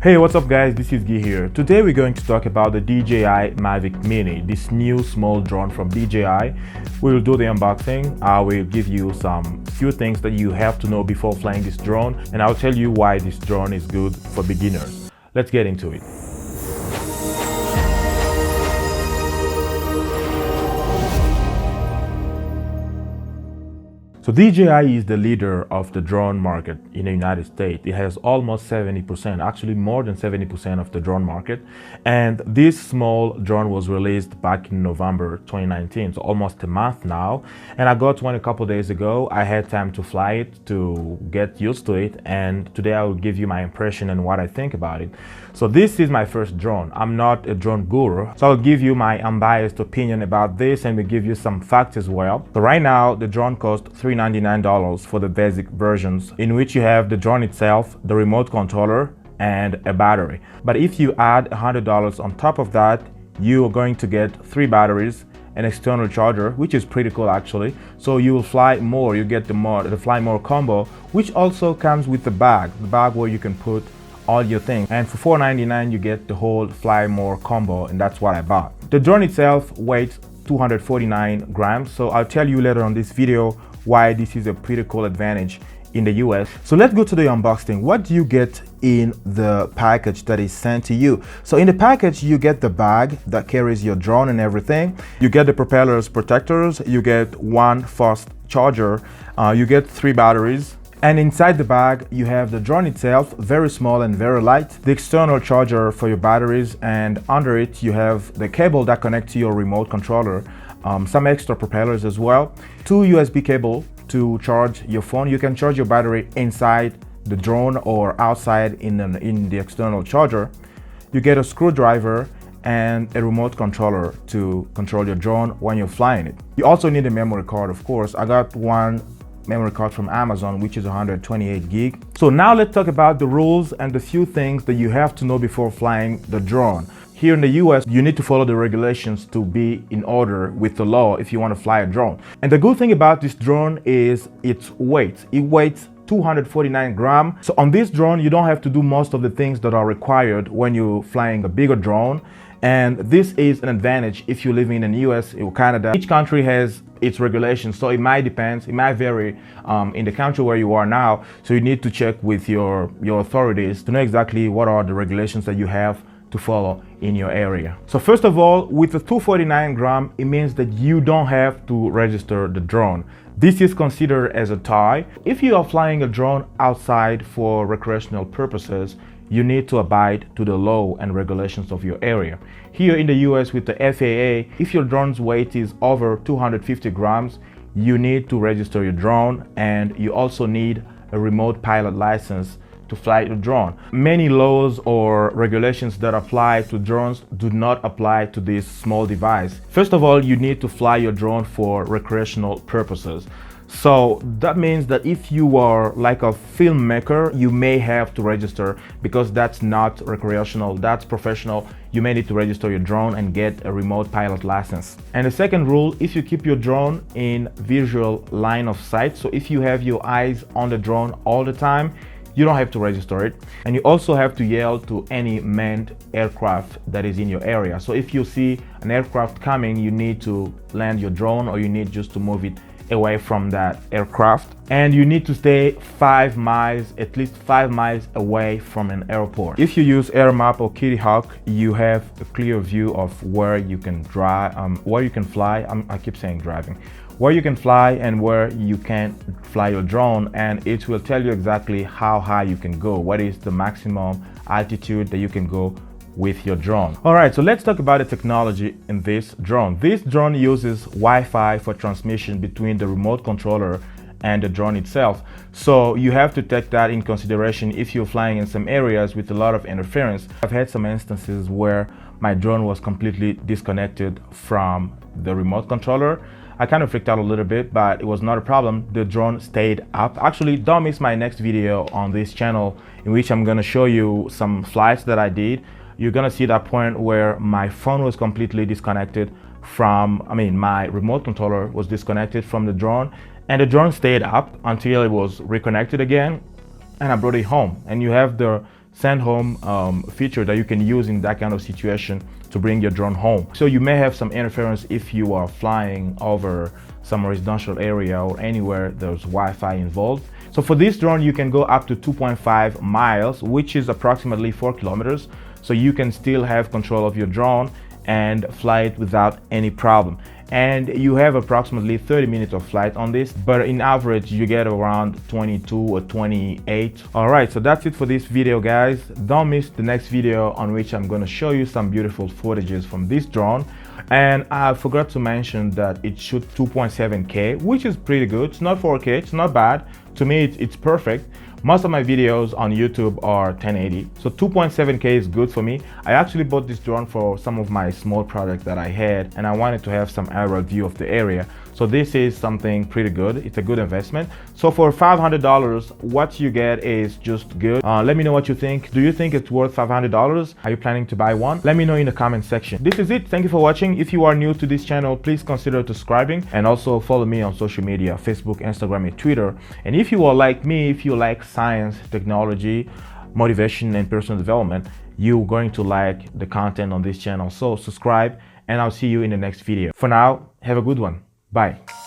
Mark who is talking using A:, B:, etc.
A: Hey, what's up guys, this is Guy here. Today we're going to talk about the DJI Mavic Mini, this new small drone from DJI. We'll do the unboxing. I will give you some few things that you have to know before flying this drone, and I'll tell you why this drone is good for beginners. Let's get into it. So DJI is the leader of the drone market in the United States. It has almost 70%, actually more than 70% of the drone market. And this small drone was released back in November 2019, so almost a month now. And I got one a couple days ago. I had time to fly it, to get used to it. And today I will give you my impression and what I think about it. So this is my first drone. I'm not a drone guru, so I'll give you my unbiased opinion about this and we'll give you some facts as well. So right now, the drone costs $399 for the basic versions, in which you have the drone itself, the remote controller, and a battery. But if you add $100 on top of that, you are going to get 3 batteries, an external charger, which is pretty cool actually. So you will fly more, you get the fly more combo, which also comes with the bag where you can put all your things. And for $499 you get the whole fly more combo, and that's what I bought. The drone itself weighs 249 grams, so I'll tell you later on this video why this is a pretty cool advantage in the US. So let's go to the unboxing. What do you get in the package that is sent to you? So in the package you get the bag that carries your drone and everything. You get the propellers protectors, you get one fast charger, you get 3 batteries. And inside the bag, you have the drone itself, very small and very light, the external charger for your batteries, and under it you have the cable that connects to your remote controller, some extra propellers as well, 2 USB cable to charge your phone. You can charge your battery inside the drone or outside in the external charger. You get a screwdriver and a remote controller to control your drone when you're flying it. You also need a memory card, of course. I got one memory card from Amazon, which is 128 gig. So now let's talk about the rules and the few things that you have to know before flying the drone. Here in the US, you need to follow the regulations to be in order with the law if you want to fly a drone. And the good thing about this drone is its weight. It weighs 249 grams. So on this drone, you don't have to do most of the things that are required when you're flying a bigger drone. And this is an advantage if you're living in the US or Canada. Each country has its regulations, so it might vary in the country where you are now. So you need to check with your authorities to know exactly what are the regulations that you have to follow in your area. So first of all, with the 249 gram, it means that you don't have to register the drone. This is considered as a tie. If you are flying a drone outside for recreational purposes, you need to abide to the law and regulations of your area. Here in the US with the FAA, if your drone's weight is over 250 grams, you need to register your drone, and you also need a remote pilot license to fly your drone. Many laws or regulations that apply to drones do not apply to this small device. First of all, you need to fly your drone for recreational purposes. So that means that if you are like a filmmaker, you may have to register, because that's not recreational, that's professional. You may need to register your drone and get a remote pilot license. And the second rule, if you keep your drone in visual line of sight, so if you have your eyes on the drone all the time, you don't have to register it. And you also have to yell to any manned aircraft that is in your area. So if you see an aircraft coming, you need to land your drone, or you need just to move it away from that aircraft. And you need to stay 5 miles, at least 5 miles away from an airport. If you use AirMap or Kitty Hawk, you have a clear view of where you can drive, where you can fly. I keep saying driving. Where you can fly and where you can't fly your drone, and it will tell you exactly how high you can go, what is the maximum altitude that you can go with your drone. All right, so let's talk about the technology in this drone. This drone uses Wi-Fi for transmission between the remote controller and the drone itself. So you have to take that in consideration if you're flying in some areas with a lot of interference. I've had some instances where my drone was completely disconnected from the remote controller. I kind of freaked out a little bit, but it was not a problem. The drone stayed up. Actually, don't miss my next video on this channel, in which I'm gonna show you some flights that I did. You're gonna see that point where my phone was completely disconnected from, my remote controller was disconnected from the drone, and the drone stayed up until it was reconnected again, and I brought it home. And you have the send home feature that you can use in that kind of situation to bring your drone home. So you may have some interference if you are flying over some residential area or anywhere there's Wi-Fi involved. So for this drone, you can go up to 2.5 miles, which is approximately 4 kilometers. So you can still have control of your drone and fly it without any problem. And you have approximately 30 minutes of flight on this, but in average you get around 22 or 28. All right, so that's it for this video, guys. Don't miss the next video on which I'm going to show you some beautiful footages from this drone. And I forgot to mention that it shoots 2.7K, which is pretty good. It's not 4K, it's not bad. To me, it's perfect. Most of my videos on YouTube are 1080, so 2.7K is good for me. I actually bought this drone for some of my small projects that I had, and I wanted to have some aerial view of the area. So this is something pretty good. It's a good investment. So for $500, what you get is just good. Let me know what you think. Do you think it's worth $500? Are you planning to buy one? Let me know in the comment section. This is it. Thank you for watching. If you are new to this channel, please consider subscribing, and also follow me on social media, Facebook, Instagram, and Twitter. And if you are like me, if you like science, technology, motivation, and personal development, you're going to like the content on this channel. So subscribe, and I'll see you in the next video. For now, have a good one. Bye.